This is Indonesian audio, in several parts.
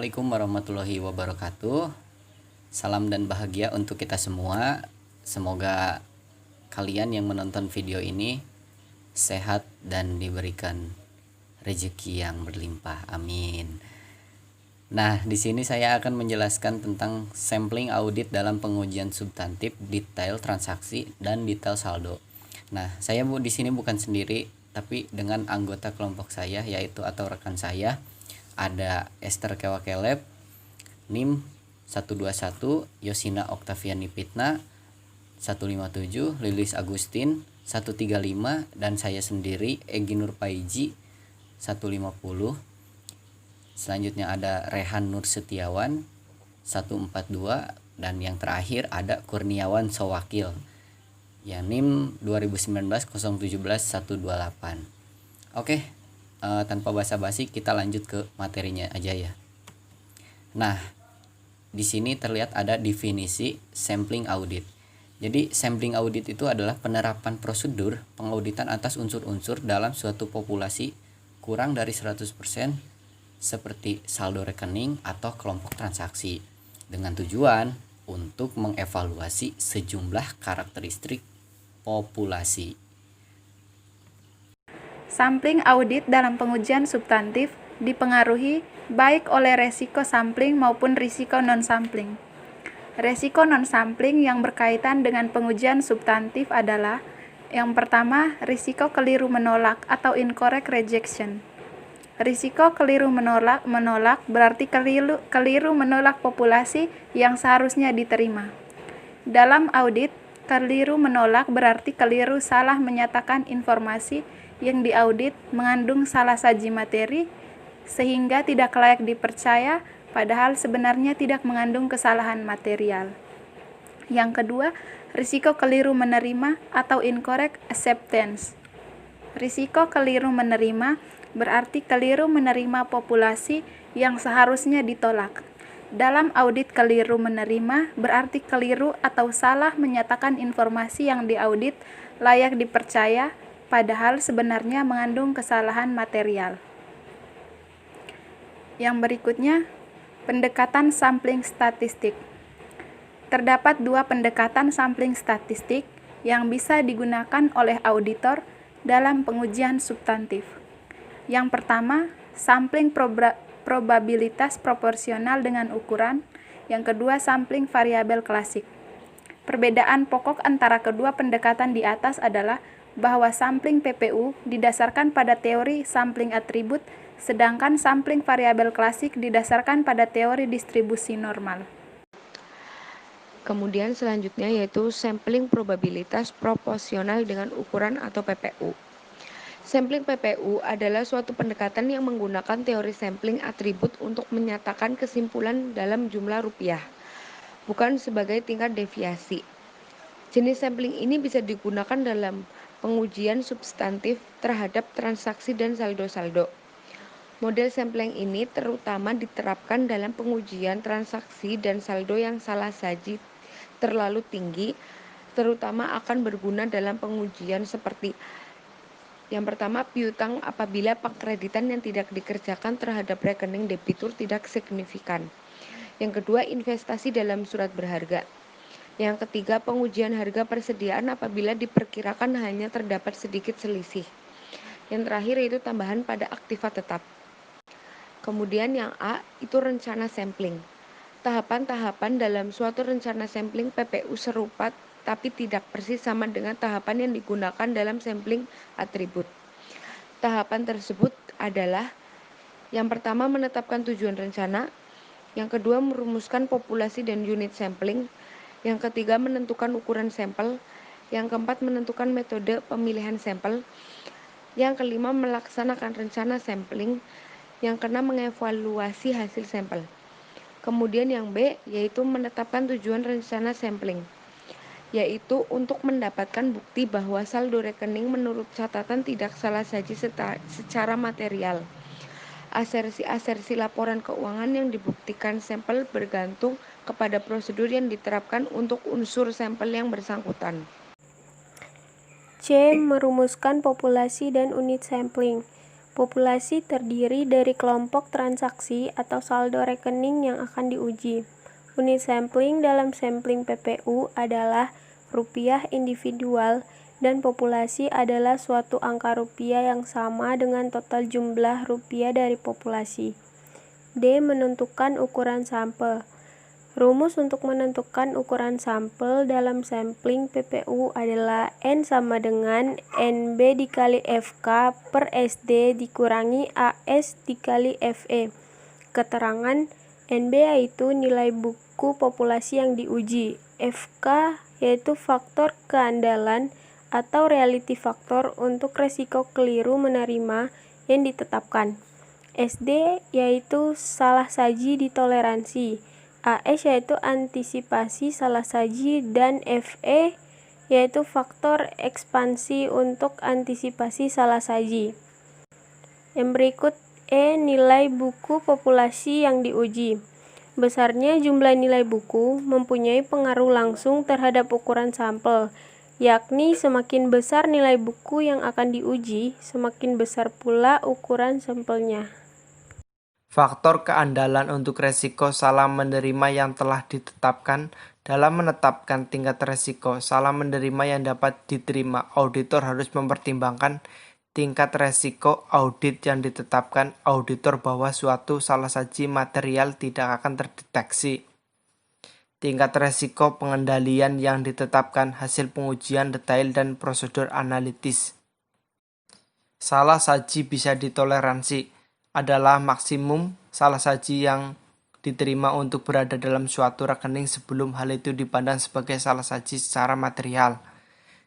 Assalamualaikum warahmatullahi wabarakatuh. Salam dan bahagia untuk kita semua. Semoga kalian yang menonton video ini sehat dan diberikan rezeki yang berlimpah. Amin. Nah, di sini saya akan menjelaskan tentang sampling audit dalam pengujian substantif, detail transaksi, dan detail saldo. Nah, saya di sini bukan sendiri, tapi dengan anggota kelompok saya, yaitu atau rekan saya. Ada Esther Kewakeleb, NIM 121, Yosina Oktaviani Pitna 157, Lilis Agustin 135, dan saya sendiri Egi Nur Paiji 150. Selanjutnya ada Rehan Nur Setiawan 142, dan yang terakhir ada Kurniawan Sowakil yang NIM 2019 017 128. Oke. Tanpa basa-basi kita lanjut ke materinya aja ya. Nah, di sini terlihat ada definisi sampling audit. Jadi sampling audit itu adalah penerapan prosedur pengauditan atas unsur-unsur dalam suatu populasi kurang dari 100% seperti saldo rekening atau kelompok transaksi dengan tujuan untuk mengevaluasi sejumlah karakteristik populasi. Sampling audit dalam pengujian substantif dipengaruhi baik oleh resiko sampling maupun risiko non-sampling. Resiko non-sampling yang berkaitan dengan pengujian substantif adalah: yang pertama, risiko keliru menolak atau incorrect rejection. Risiko keliru menolak berarti keliru menolak populasi yang seharusnya diterima. Dalam audit, keliru menolak berarti keliru salah menyatakan informasi yang diaudit mengandung salah saji materi sehingga tidak layak dipercaya, padahal sebenarnya tidak mengandung kesalahan material. Yang kedua, risiko keliru menerima atau incorrect acceptance. Risiko keliru menerima berarti keliru menerima populasi yang seharusnya ditolak. Dalam audit, keliru menerima berarti keliru atau salah menyatakan informasi yang diaudit layak dipercaya, padahal sebenarnya mengandung kesalahan material. Yang berikutnya, pendekatan sampling statistik. Terdapat dua pendekatan sampling statistik yang bisa digunakan oleh auditor dalam pengujian substantif. Yang pertama, sampling probabilitas proporsional dengan ukuran. Yang kedua, sampling variabel klasik. Perbedaan pokok antara kedua pendekatan di atas adalah bahwa sampling PPU didasarkan pada teori sampling atribut, sedangkan sampling variabel klasik didasarkan pada teori distribusi normal. Kemudian selanjutnya yaitu sampling probabilitas proporsional dengan ukuran atau PPU. Sampling PPU adalah suatu pendekatan yang menggunakan teori sampling atribut untuk menyatakan kesimpulan dalam jumlah rupiah, bukan sebagai tingkat deviasi. Jenis sampling ini bisa digunakan dalam pengujian substantif terhadap transaksi dan saldo-saldo. Model sampling ini terutama diterapkan dalam pengujian transaksi dan saldo yang salah saji terlalu tinggi, terutama akan berguna dalam pengujian seperti: yang pertama, piutang apabila pengkreditan yang tidak dikerjakan terhadap rekening debitur tidak signifikan. Yang kedua, investasi dalam surat berharga. Yang ketiga, pengujian harga persediaan apabila diperkirakan hanya terdapat sedikit selisih. Yang terakhir yaitu tambahan pada aktiva tetap. Kemudian yang A itu rencana sampling. Tahapan-tahapan dalam suatu rencana sampling PPU serupa tapi tidak persis sama dengan tahapan yang digunakan dalam sampling atribut. Tahapan tersebut adalah: yang pertama, menetapkan tujuan rencana. Yang kedua, merumuskan populasi dan unit sampling. Yang ketiga, menentukan ukuran sampel. Yang keempat, menentukan metode pemilihan sampel. Yang kelima, melaksanakan rencana sampling. Yang keenam, mengevaluasi hasil sampel. Kemudian yang B, yaitu menetapkan tujuan rencana sampling, yaitu untuk mendapatkan bukti bahwa saldo rekening menurut catatan tidak salah saji secara material. Asersi-asersi laporan keuangan yang dibuktikan sampel bergantung kepada prosedur yang diterapkan untuk unsur sampel yang bersangkutan. C. Merumuskan populasi dan unit sampling. Populasi terdiri dari kelompok transaksi atau saldo rekening yang akan diuji. Unit sampling dalam sampling PPU adalah rupiah individual dan populasi adalah suatu angka rupiah yang sama dengan total jumlah rupiah dari populasi. D. Menentukan ukuran sampel. Rumus untuk menentukan ukuran sampel dalam sampling PPU adalah N sama dengan NB dikali FK per SD dikurangi AS dikali FE. Keterangan NB yaitu nilai buku populasi yang diuji. FK yaitu faktor keandalan atau reality factor untuk resiko keliru menerima yang ditetapkan. SD yaitu salah saji ditoleransi. AS yaitu antisipasi salah saji dan FE yaitu faktor ekspansi untuk antisipasi salah saji. Yang berikut E. Nilai buku populasi yang diuji. Besarnya jumlah nilai buku mempunyai pengaruh langsung terhadap ukuran sampel, yakni semakin besar nilai buku yang akan diuji, semakin besar pula ukuran sampelnya. Faktor keandalan untuk resiko salah menerima yang telah ditetapkan. Dalam menetapkan tingkat resiko salah menerima yang dapat diterima, auditor harus mempertimbangkan tingkat resiko audit yang ditetapkan auditor bahwa suatu salah saji material tidak akan terdeteksi. Tingkat resiko pengendalian yang ditetapkan hasil pengujian detail dan prosedur analitis. Salah saji bisa ditoleransi adalah maksimum salah saji yang diterima untuk berada dalam suatu rekening sebelum hal itu dipandang sebagai salah saji secara material.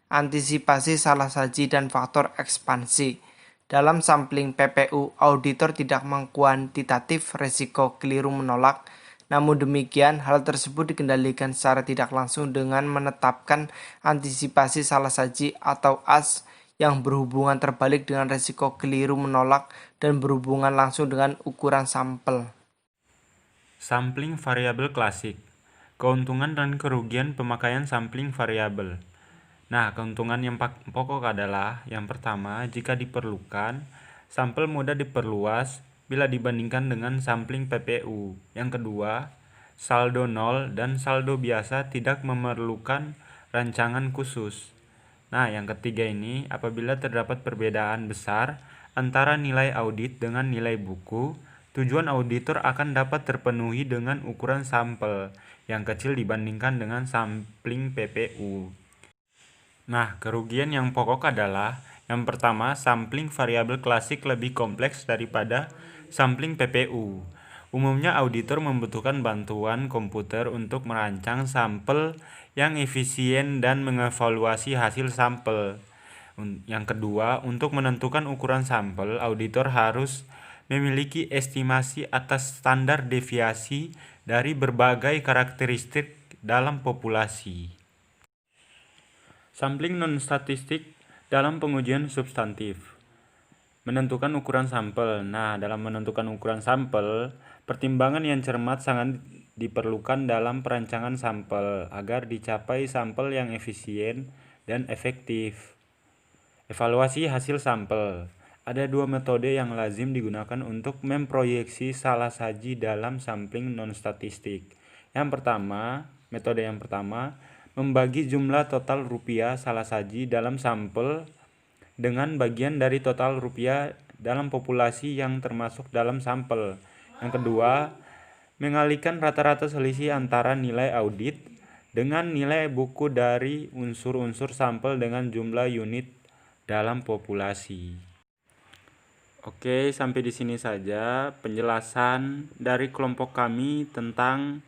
Antisipasi salah saji dan faktor ekspansi. Dalam sampling PPU, auditor tidak mengkuantitatif risiko keliru menolak. Namun demikian, hal tersebut dikendalikan secara tidak langsung dengan menetapkan antisipasi salah saji atau AS yang berhubungan terbalik dengan risiko keliru menolak dan berhubungan langsung dengan ukuran sampel. Sampling variabel klasik. Keuntungan dan kerugian pemakaian sampling variabel. Nah, keuntungan yang pokok adalah yang pertama, jika diperlukan, sampel mudah diperluas bila dibandingkan dengan sampling PPU. Yang kedua, saldo nol dan saldo biasa tidak memerlukan rancangan khusus. Nah, yang ketiga ini, apabila terdapat perbedaan besar antara nilai audit dengan nilai buku, tujuan auditor akan dapat terpenuhi dengan ukuran sampel yang kecil dibandingkan dengan sampling PPU. Nah, kerugian yang pokok adalah yang pertama, sampling variabel klasik lebih kompleks daripada sampling PPU. Umumnya auditor membutuhkan bantuan komputer untuk merancang sampel yang efisien dan mengevaluasi hasil sampel. Yang kedua, untuk menentukan ukuran sampel, auditor harus memiliki estimasi atas standar deviasi dari berbagai karakteristik dalam populasi. Sampling non-statistik dalam pengujian substantif. Menentukan ukuran sampel. Nah, dalam menentukan ukuran sampel, pertimbangan yang cermat sangat diperlukan dalam perancangan sampel agar dicapai sampel yang efisien dan efektif. Evaluasi hasil sampel. Ada dua metode yang lazim digunakan untuk memproyeksi salah saji dalam sampling non-statistik. Metode yang pertama, membagi jumlah total rupiah salah saji dalam sampel dengan bagian dari total rupiah dalam populasi yang termasuk dalam sampel. Yang kedua, mengalihkan rata-rata selisih antara nilai audit dengan nilai buku dari unsur-unsur sampel dengan jumlah unit dalam populasi. Oke, sampai di sini saja penjelasan dari kelompok kami tentang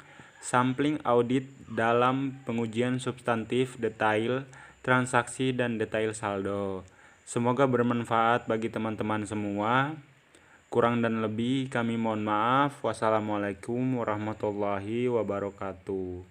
sampling audit dalam pengujian substantif, detail, transaksi, dan detail saldo. Semoga bermanfaat bagi teman-teman semua. Kurang dan lebih kami mohon maaf. Wassalamualaikum warahmatullahi wabarakatuh.